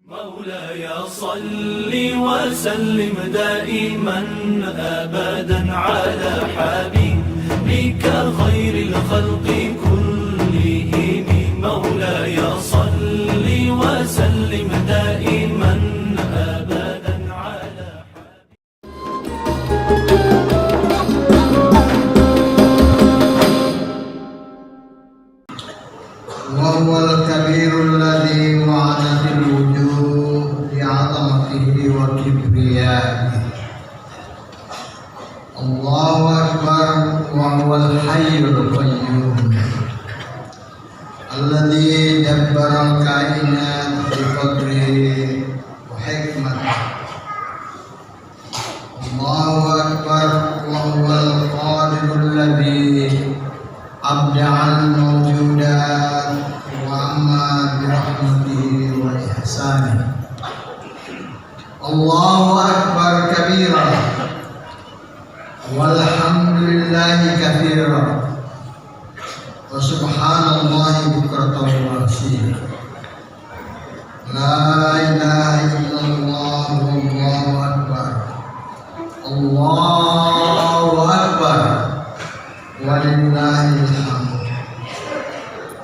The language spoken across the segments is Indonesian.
مولاي صل وسلم دائما أبدا على حبيبك خير الخلق كلهم. مولاي صل وسلم دائما أبدا على وهو الكبير الذي وعدت الوجوه بعظمته وكبريائه. الله أكبر. وهو الحي القيوم الذي دبر الكائنات بقدره وحكمته. الله أكبر. وهو القادر الذي أبدع الموجودات وأما برحمته وإحسانه. الله أكبر كبيرا والحمد لله كثيرا وسبحان الله بكرة وأصيلا. لا إله إلا الله والله أكبر. الله أكبر ولله الحمد.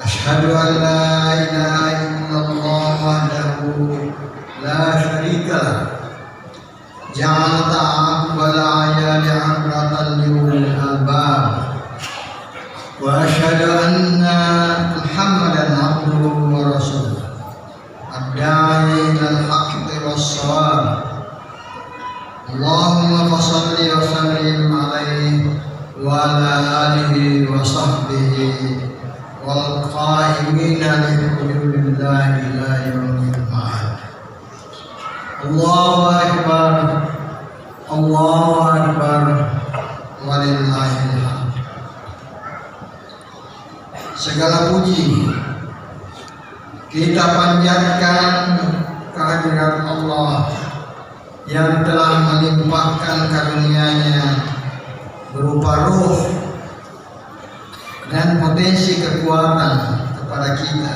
أشهد أن لا إله إلا الله وحده لا شريك له جعل تعاقب الأعيان عبرة لأولي الألباب. وأشهد أن محمدا عبده ورسوله الداعي إلى الحق والصواب. اللهم فصل وسلم عليه وعلى آله وصحبه والقائمين بحدود الله إلى يوم المعاد. الله أكبر. الله أكبر ولله الحمد. Segala puji kita panjatkan kehadirat Allah yang telah melimpahkan karunia-Nya berupa ruh dan potensi kekuatan kepada kita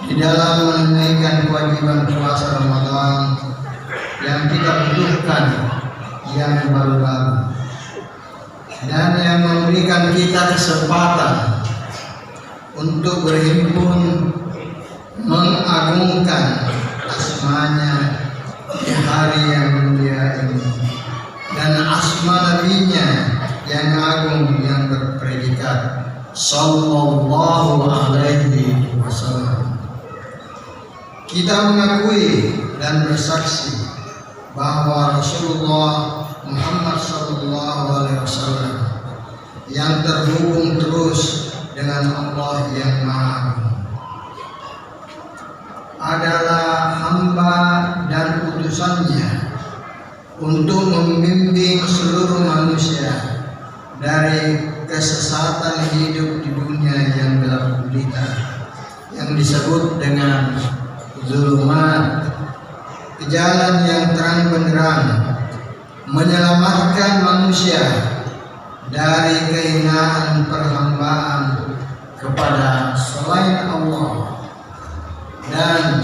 di dalam menunaikan kewajiban puasa Ramadan yang kita butuhkan yang baru-baru, dan yang memberikan kita kesempatan untuk berhimpun mengagungkan asmanya di hari yang mulia ini dan asma nabinya yang agung yang berpredikat sallallahu alaihi wasallam. Kita mengakui dan bersaksi bahwa Rasulullah Muhammad sallallahu alaihi wasallam yang terhubung terus dengan Allah yang Maha Agung adalah hamba dan utusannya untuk membimbing seluruh manusia dari kesesatan hidup di dunia yang gelap gulita yang disebut dengan zulumat ke jalan yang terang benderang, menyelamatkan manusia dari kehinaan perhambaan kepada selain Allah dan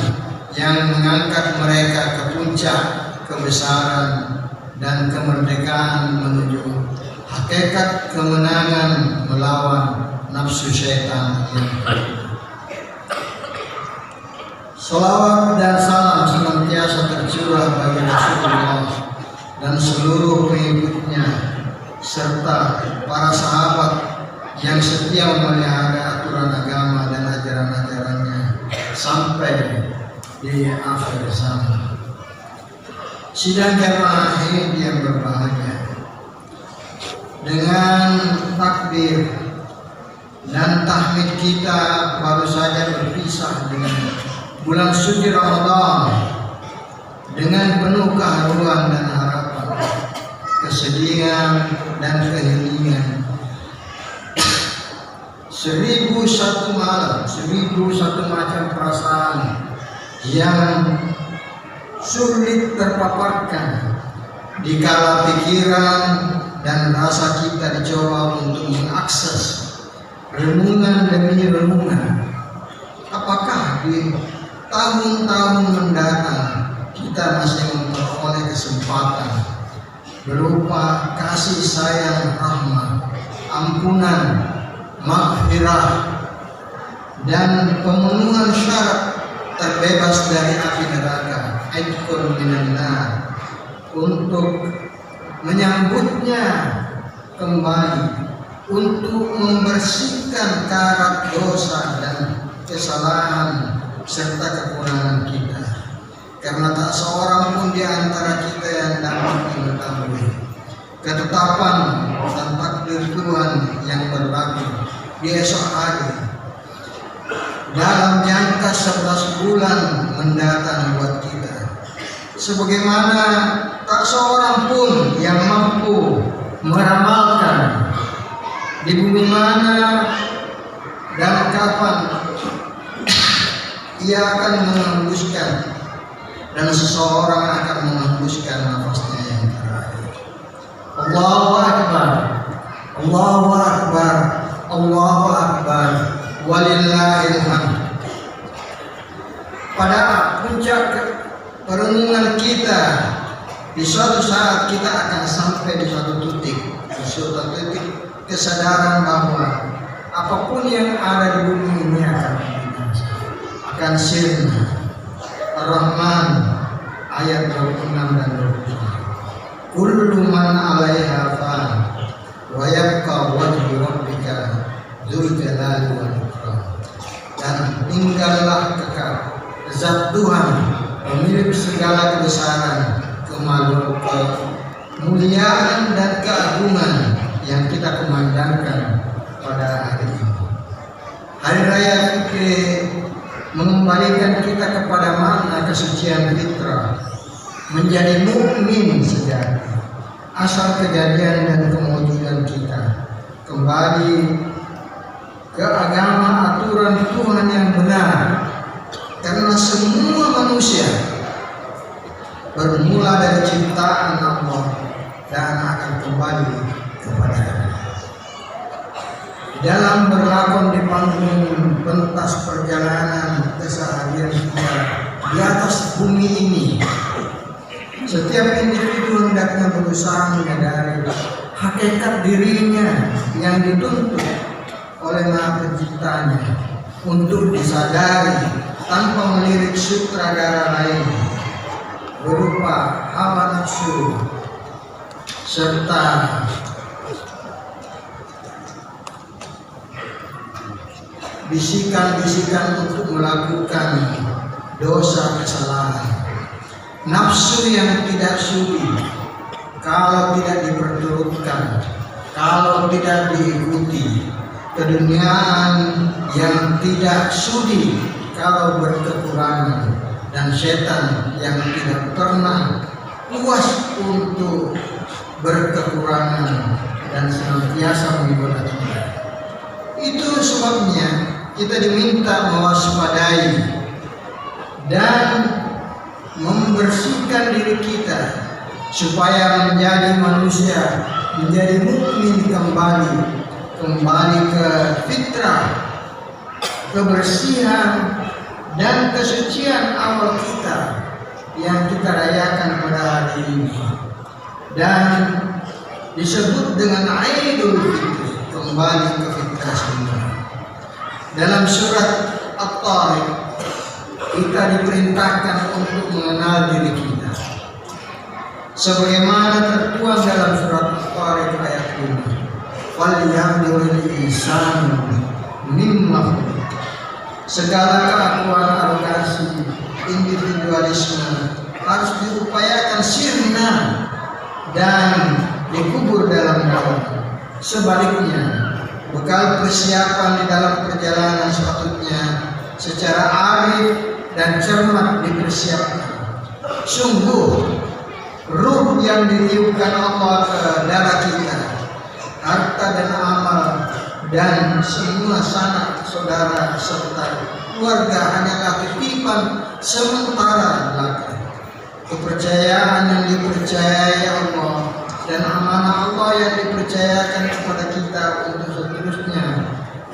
yang mengangkat mereka ke puncak kebesaran dan kemerdekaan menuju hakikat kemenangan melawan nafsu syaitan yang ada. Salawat dan salam senantiasa tercurah bagi Rasulullah dan seluruh pengikutnya serta para sahabat yang setia memelihara aturan agama dan ajaran-ajarannya sampai di akhir zaman. Sidang jamaah yang berbahagia, dengan takbir dan tahmid kita baru saja berpisah dengan bulan suci Ramadan dengan penuh keharuan dan harapan, kesedihan dan keheningan. 1001 malam, 1001 macam perasaan yang sulit terpaparkan dikala pikiran dan rasa kita dicoba untuk mengakses renungan demi renungan. Apakah di tahun-tahun mendatang kita masih memperoleh kesempatan berupa kasih sayang, rahmat, ampunan, maghfirah, dan pemenuhan syarat terbebas dari api neraka, aitqun minan nar, untuk menyambutnya kembali, untuk membersihkan karat dosa dan kesalahan serta kekurangan kita. Karena tak seorang pun di antara kita yang dapat mengetahui ketetapan dan takdir Tuhan yang berlaku di esok hari dalam jangka 11 bulan mendatang buat kita. Sebagaimana tak seorang pun yang mampu meramalkan di bumi mana dan kapan ia akan mengembuskan, dan seseorang akan mengembuskan nafasnya yang terakhir. Allahu Akbar, Allahu Akbar, Allahu Akbar, walillahil hamd. Pada puncak perenungan kita, di suatu saat kita akan sampai di suatu titik kesadaran bahwa apapun yang ada di bumi ini akan sirna. Ar-Rahman ayat 26 dan 27. Kullu man 'alaiha fan wa yabqa wajhu rabbika dzul jalali wal ikram. Dan tinggallah kekal zat Tuhan pemilik segala kebesaran, kemuliaan dan keagungan yang kita kumandangkan pada hari ini. Hari Raya Fitri mengembalikan kita kepada makna kesucian fitrah, menjadi mukmin sejati, asal kejadian dan kewujudan kita kembali ke agama aturan Tuhan yang benar, karena semua manusia bermula dari ciptaan Allah dan akan kembali kepada dalam berlakon di panggung pentas perjalanan keseharian kita di atas bumi ini. Setiap individu hendaknya berusaha menyadari hakikat dirinya yang dituntut oleh Maha Penciptanya untuk disadari tanpa melirik sutradara lain berupa hawa nafsu serta bisikan-bisikan untuk melakukan dosa kesalahan. Nafsu yang tidak sudi kalau tidak diperturutkan, kalau tidak diikuti. Keduniaan yang tidak sudi kalau berkekurangan, dan setan yang tidak pernah puas untuk berkekurangan dan senantiasa menggoda kita. Itu sebabnya kita diminta mewaspadai dan membersihkan diri kita supaya menjadi manusia, menjadi mukmin kembali ke fitrah, kebersihan dan kesucian awal kita yang kita rayakan pada hari ini, dan disebut dengan Aidul Fitri, kembali ke fitrah semula. Dalam surat At-Tariq kita diperintahkan untuk mengenal diri kita, sebagaimana tertuang dalam surat At-Tariq ayat 5. Falyanzuril insanu mimma khuliq. Segala keakuan, arogansi, individualisme harus diupayakan sirna dan dikubur dalam dalam. Sebaliknya, bekal persiapan di dalam perjalanan sepatutnya secara arif dan cermat dipersiapkan. Sungguh, ruh yang ditiupkan Allah ke darah kita, harta dan amal dan semua sanak saudara serta keluarga hanyalah titipan sementara belaka. Kepercayaan yang dipercayai Allah dan amanah Allah yang dipercayakan kepada kita untuk seterusnya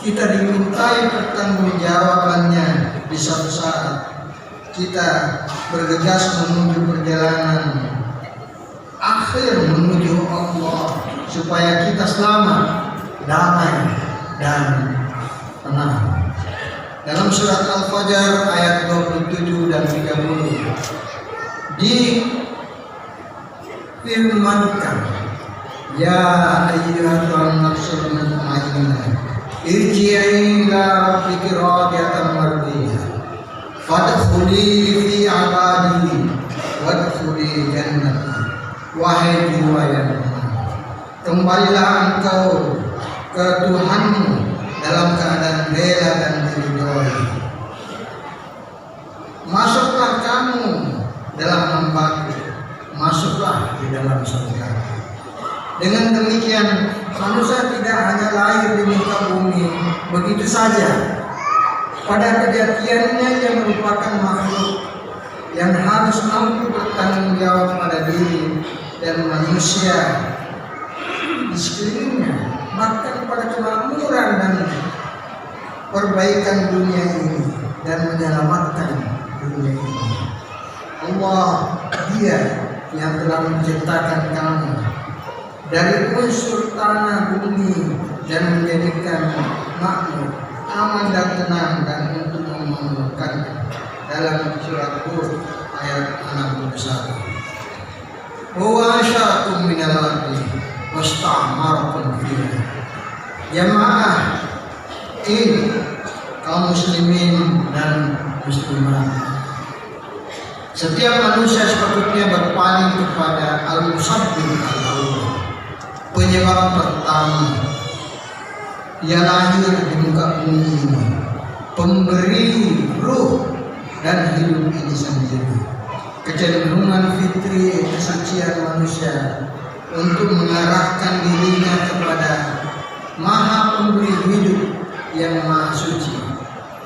kita dimintai pertanggungjawabannya di suatu saat. kita bergegas menuju perjalanan akhir menuju Allah, supaya kita selamat, damai, dan tenang. Dalam surat Al-Fajr ayat 27 dan 30 difirmankan, ya ayyuhan nafsul mutmainnah irji'i ila rabbiki radiyatan mardiyah fadkhuli fi ibadi wadkhuli jannati. Wahai jiwa yang tenang, kembalilah engkau ke Tuhanmu dalam keadaan bela dan diridhoi. Masuklah kamu dalam hamba-Ku, masuklah di dalam surga. Dengan demikian, manusia tidak hanya lahir di muka bumi begitu saja. Pada kejadiannya yang merupakan makhluk yang harus mampu bertanggung jawab pada diri dan manusia di sekelilingnya, bahkan pada kemakmuran dan perbaikan dunia ini dan menyelamatkan dunia ini. Allah, Dia yang telah menciptakan kamu dari unsur tanah bumi dan menjadikan makmur, aman dan tenang, dan untuk memakmurkan. Dalam surat Hud ayat 61. Wa asya'akum minal ardi wasta'marakum fiha. Jamaah ini kaum muslimin dan muslimat, setiap manusia sepatutnya berpaling kepada al-musabbib al-awwal, penyebab pertama. Ia lahir di muka bumi ini, pemberi ruh dan hidup ini sendiri. Kecenderungan fitri kesucian manusia untuk mengarahkan dirinya kepada Maha Pemberi hidup yang Maha Suci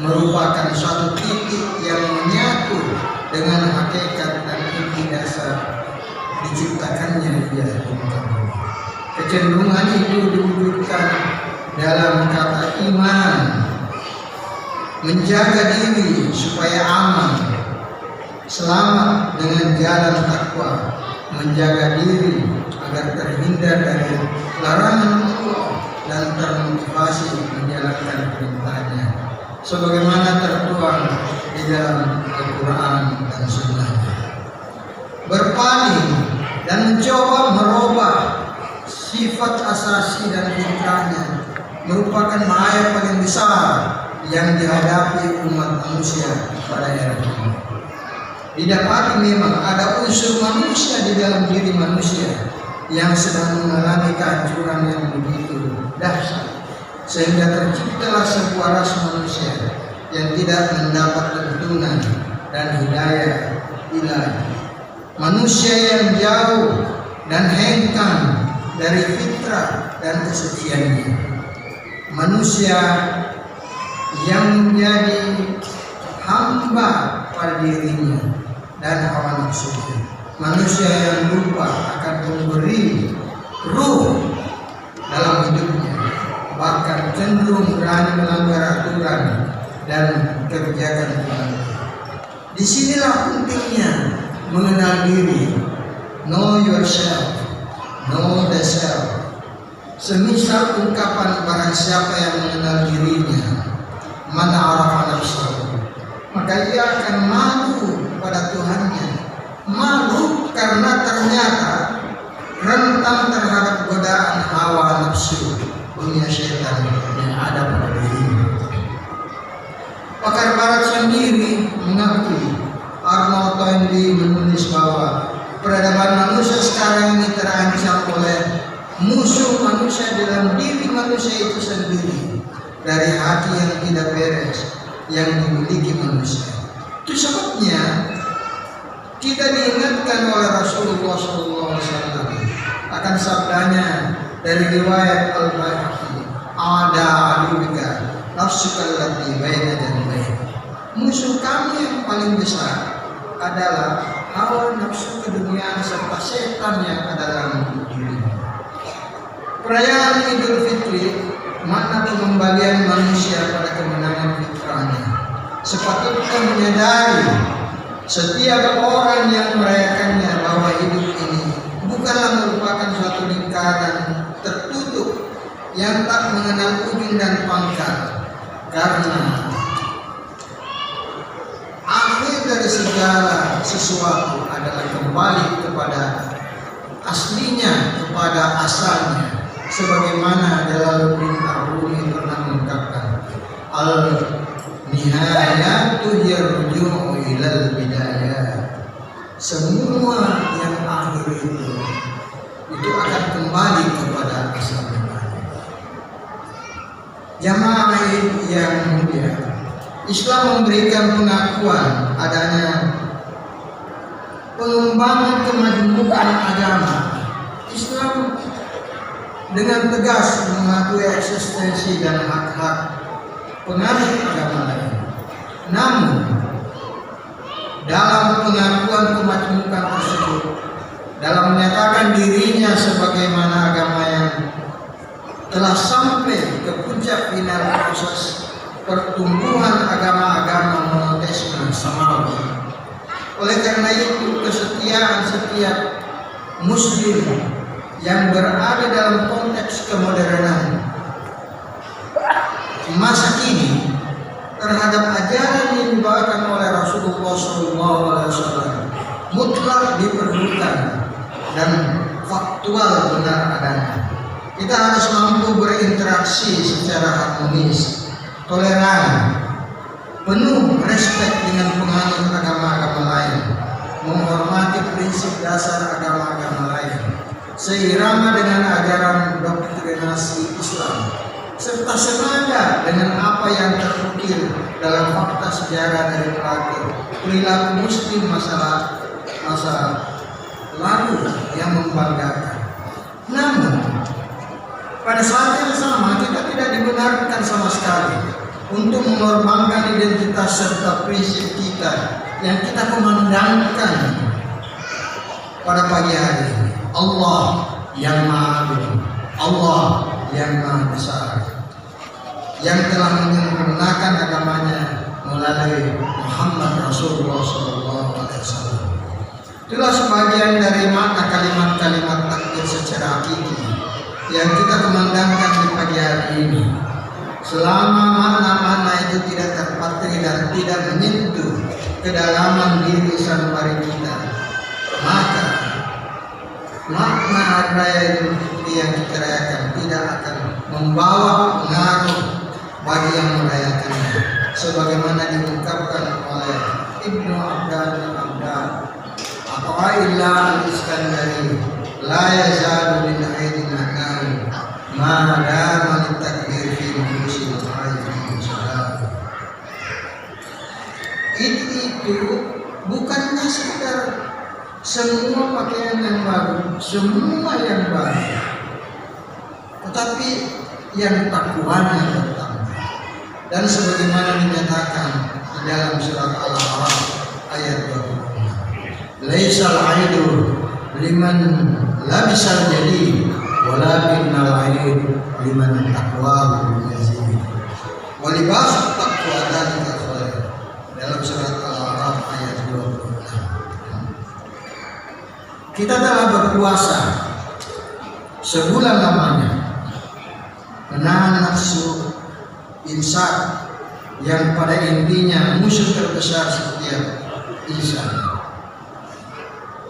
merupakan suatu titik yang menyatu dengan hakikat dan inti dasar diciptakannya dia di muka bumi. Kecenderungan itu diwujudkan dalam kata iman, menjaga diri supaya aman, selamat dengan jalan takwa, menjaga diri agar terhindar dari larangan Allah dan termotivasi menjalankan perintahnya sebagaimana tertuang di dalam Al-Quran dan Sunnah. Berpaling dan mencoba merubah sifat asasi dan fitrahnya merupakan bahaya paling besar yang dihadapi umat manusia pada era ini. Didapati memang ada unsur manusia di dalam diri manusia yang sedang mengalami kehancuran yang begitu dahsyat, sehingga terciptalah sebuah ras manusia yang tidak mendapat tuntunan dan hidayah ilahi. Manusia yang jauh dan hengkang dari fitrah dan kesuciannya. Manusia yang menjadi hamba pada dirinya dan hawa nafsunya. Manusia yang lupa akan memberi ruh dalam hidupnya, bahkan cenderung berani melanggar aturan dan kebijakan Tuhan. Disinilah pentingnya mengenal diri, know yourself, know the self. Semisal ungkapan barang siapa yang mengenal dirinya, man arafa nafsahu, maka ia akan malu pada Tuhannya. Malu karena ternyata rentan terhadap godaan hawa nafsu, dunia syaitan yang ada pada dirinya. Pakar barat sendiri mengakui, Arnold Toynbee menulis bahwa peradaban manusia sekarang ini terancam oleh musuh manusia dalam diri manusia itu sendiri, dari hati yang tidak beres yang dimiliki manusia. Itu sebabnya kita diingatkan oleh Rasulullah SAW akan sabdanya dari riwayat Al-Baihaqi, ada aduika nafsuka allati baina janbayk. Musuh kamu yang paling besar adalah hawa nafsu keduniaan serta setan yang ada dalam diri. Perayaan Idul Fitri makna pengembalian manusia pada kemenangan fitrahnya. Sepatutnya menyadari Setiap orang yang merayakannya bahwa hidup ini bukanlah merupakan suatu lingkaran tertutup yang tak mengenal ujung dan pangkal, karena akhir dari segala sesuatu adalah kembali kepada aslinya, kepada asalnya, sebagaimana Jalaluddin Ar-Rumi pernah mengungkapkan, al-nihayatu yarju'u ilal bidayah. Semua yang akhir itu akan kembali kepada asalnya. Jamaah yang mulia, Islam memberikan pengakuan adanya pengembangan kemajemukan agama. Islam dengan tegas mengakui eksistensi dan hak-hak penganut agama lain. Namun dalam pengakuan kemajemukan tersebut, dalam menyatakan dirinya sebagaimana agama yang telah sampai ke puncak final proses pertumbuhan agama-agama monoteisme samawi. Oleh karena itu, kesetiaan setiap muslim yang berada dalam konteks kemodernan masa kini terhadap ajaran yang dibawakan oleh Rasulullah SAW mutlak diperlukan dan faktual benar adanya. Kita harus mampu berinteraksi secara harmonis, toleran, penuh respek dengan penganut agama-agama lain, menghormati prinsip dasar agama-agama lain, seirama dengan ajaran doktrinasi Islam, serta senada dengan apa yang terukir dalam fakta sejarah dari perilaku muslim masa lalu yang membanggakan. Namun pada saat yang sama kita tidak dibenarkan sama sekali untuk mengorbankan identitas serta prinsip kita yang kita kumandangkan pada pagi hari ini. Allah yang Maha Agung, Allah yang Maha Besar, yang telah menyempurnakan agamanya melalui Muhammad Rasulullah SAW. Itulah sebagian dari makna kalimat-kalimat takbir secara hakiki yang kita kumandangkan di pagi hari ini. Selama makna-makna itu tidak terpatri dan tidak menyentuh kedalaman diri sanubari kita, maka makna hari raya Idul Fitri yang kita rayakan tidak akan membawa pengaruh bagi yang merayakannya, sebagaimana diungkapkan oleh Ibnu Abdal atau Aillah Al-Iskandari, la yazalu min aidina naru ma dama litakbir fi nufusil aidin salat. Itu bukannya sekedar semua pakaian yang baru, semua yang baru, tetapi yang takwanya bertambah. Dan sebagaimana dinyatakan di dalam surat Al-A'raf ayat 26, laisal aidu liman labisal jadi walakinnal aidu liman taqwa yazid wa libasut taqwa dzalika khair, dalam surat Al-A'raf ayat 26. Kita telah berpuasa sebulan lamanya, menahan nafsu insan yang pada intinya musuh terbesar setiap insan.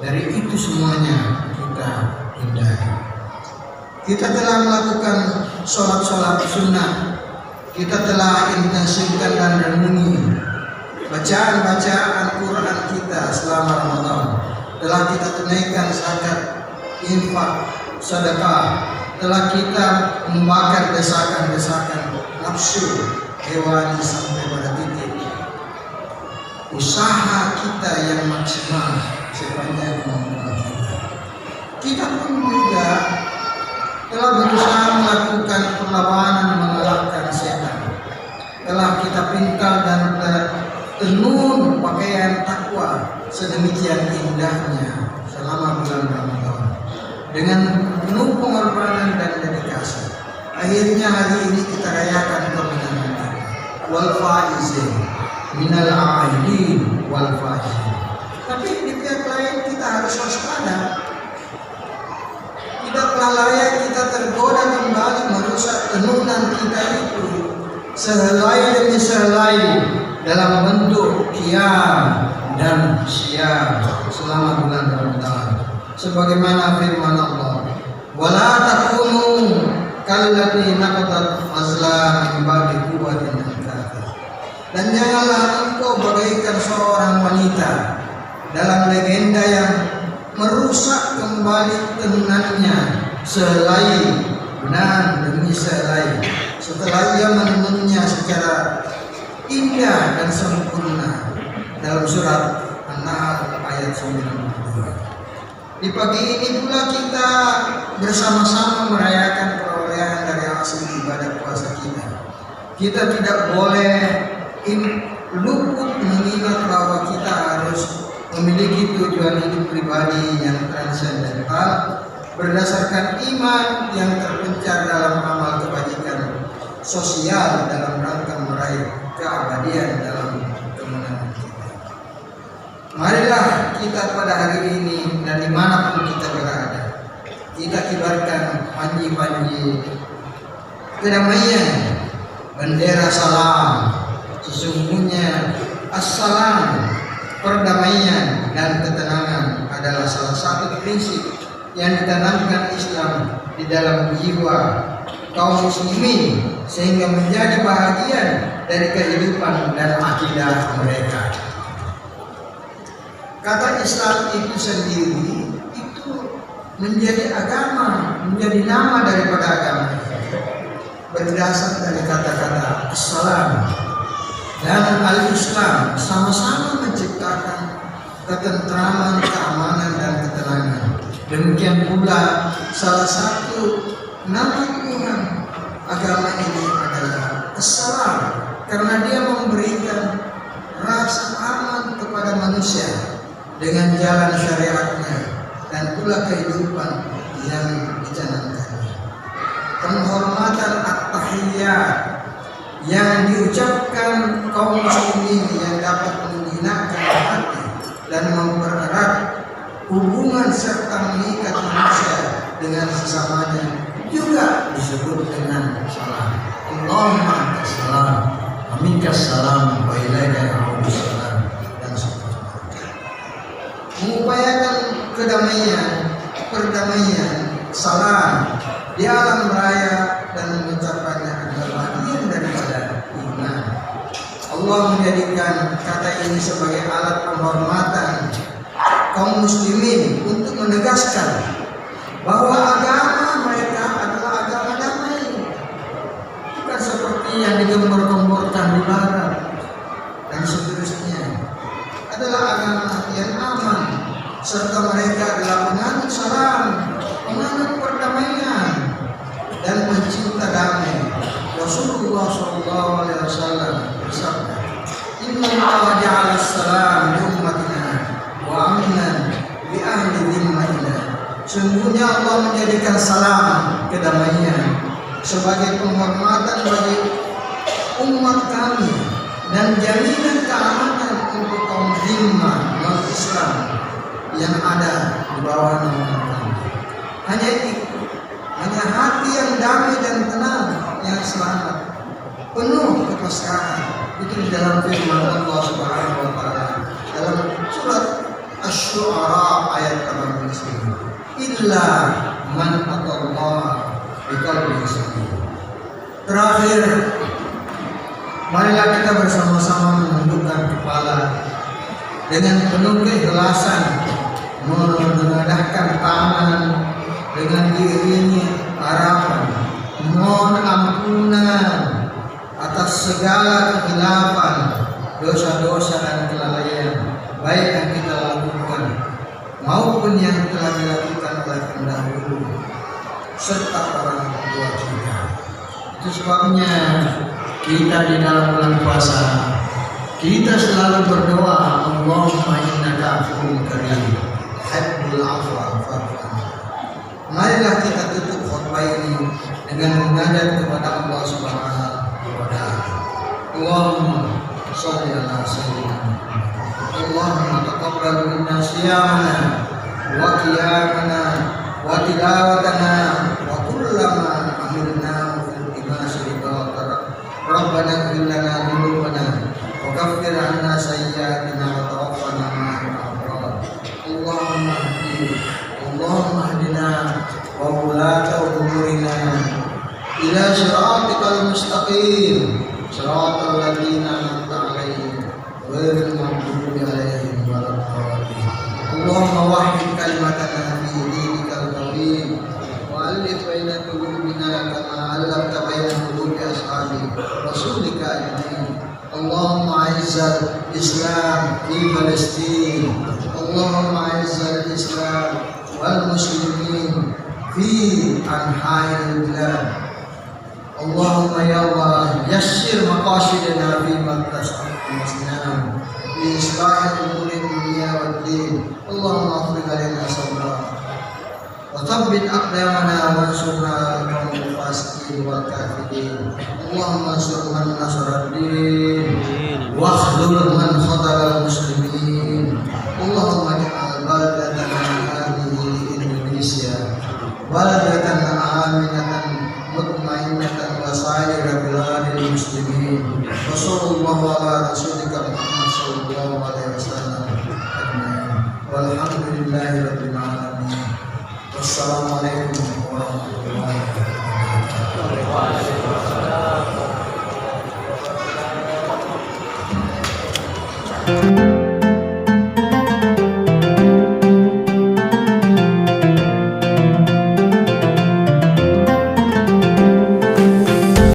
Dari itu semuanya kita hindari. Kita telah melakukan sholat sunnah, kita telah intensifkan dan renungi bacaan Quran kita selama Ramadan, telah kita tunaikan zakat, infak, sedekah, telah kita membakar desakan-desakan nafsu hewani sampai pada titik usaha kita yang maksimal sepanjang kemampuan kita. Kita pun juga telah berusaha melakukan perlawanan mengalahkan setan. Telah kita pintal dan tenun pakaian takwa sedemikian indahnya selama bulan Ramadan dengan penuh pengorbanan dan dedikasi. Akhirnya hari ini kita rayakan kemenangan wal faizin minal aidin wal faizin. Tapi di pihak lain kita harus waspada. Tidaklah layak kita tergoda kembali merusak tenunan kita itu sehelai demi sehelai dalam bentuk qiyam dan syiyam selama bulan Ramadan. Sebagaimana firman Allah, "Wala takunu kallati naqadat azlam min ba'di quwwatin ankatha." Dan janganlah engkau bagaikan seorang wanita dalam legenda yang merusak kembali tenunannya sehelai benang demi sehelai setelah ia menenunnya secara indah dan sempurna dalam surat An-Nahl ayat 92. Di pagi ini pula kita bersama-sama merayakan perolehan dari hasil ibadah puasa kita. Kita tidak boleh luput mengingat bahwa kita harus memiliki tujuan hidup pribadi yang transendental berdasarkan iman yang terpencar dalam amal kebajikan sosial dalam rangka meraih keabadian dalam kemenangan kita. Marilah kita pada hari ini dan dimanapun kita berada, kita kibarkan panji-panji kedamaian, bendera salam. Sesungguhnya assalam, perdamaian dan ketenangan adalah salah satu prinsip yang ditanamkan Islam di dalam jiwa kaum muslimin sehingga menjadi bahagian dari kehidupan dan akidah mereka. Kata Islam itu sendiri itu menjadi agama, menjadi nama daripada agama, berdasar dari kata-kata assalam dan al-Islam sama-sama menciptakan ketentraman, keamanan dan ketenangan. Demikian pula salah satu nama Tuhan agama ini adalah assalam, karena dia memberikan rasa aman kepada manusia dengan jalan syariatnya dan pula kehidupan yang dicanangkannya. Penghormatan at-tahiyyat yang diucapkan kaum muslimin yang dapat menjinakkan hati dan mempererat hubungan serta mengikat manusia dengan sesamanya juga disebut dengan salam. Allahumma antas salam, aminkas salam, wa ilaika ya'udus salam, dan seterusnya. Mengupayakan kedamaian, perdamaian, salam di alam raya dan mengucapkannya adalah bagian daripada iman. Allah menjadikan kata ini sebagai alat penghormatan kaum muslimin untuk menegaskan bahwa agama mereka adalah agama damai, bukan seperti yang digembor-gemborkan di barat dan seterusnya. Adalah agama yang aman, serta mereka adalah penganut salam, penganut perdamaian dan pencinta damai. Rasulullah SAW bersabda, "Inna Allah ja'ala salam li ummatina wa amnan li ahli dhimmatina." Sungguhnya Allah menjadikan salam, kedamaian, sebagai penghormatan bagi umat kami dan jaminan keamanan untuk kaum zimmah non-Islam yang ada di bawah naungan kami. Hanya itu, hanya hati yang damai dan tenang yang selamat, penuh kepasrahan. Itu di dalam firman Allah Subhanahu wa taala dalam surat Asy-Syu'ara ayat 89. Illa man atallaha biqalbin salim. Terakhir, marilah kita bersama-sama menundukkan kepala dengan penuh keikhlasan, menengadahkan tangan dengan diiringi harapan mohon ampunan atas segala kehilafan, dosa-dosa dan kelalaian baik yang kita lakukan maupun yang telah dilakukan oleh pendahulu serta orang tua kita. Itu sebabnya kita di dalam bulan puasa kita selalu berdoa, Allahumma innaka afuwwun karim tuhibbul afwa fa'fu anni. Marilah kita tutup khutbah ini dengan menghadap kepada Allah Subhanahu wa taala. Allahumma shalli ala sayyidina Muhammad. Allahumma taqabbal صيامنا وقيامنا وتلاوتنا وكل ما عملناه في التماس رضاك ربنا اغفر لنا ذنوبنا وكفر عنا سيئاتنا وتوفنا مع الأبرار اللهم اهدنا وولاة أمورنا إلى صراطك المستقيم صراط الذين أنعمت عليهم غير المغضوب عليهم ولا الضالين اللهم وحد كلمتنا في دينك القويم وألف بين قلوبنا كما ألفت بين قلوب أصحاب رسولك أجمعين اللهم أعز الإسلام في فلسطين اللهم أعز الإسلام والمسلمين في أنحاء البلاد اللهم يا الله يسر مقاصدنا فيما تسعدنا لإصلاح أمور الدنيا والدين اللهم أفرغ علينا صبرا وثبت أقدامنا وانصرنا على القوم الفاسقين والكافرين اللهم انصر من نصر الدين واخذل من خذل المسلمين اللهم اجعل بلدتنا هذه إندونيسيا بلدة آمنة مطمئنة وسائر بلاد المسلمين وصلى الله على رسولك محمد صلى الله عليه وسلم أجمعين والحمد لله رب العالمين والسلام عليكم ورحمة الله وبركاته.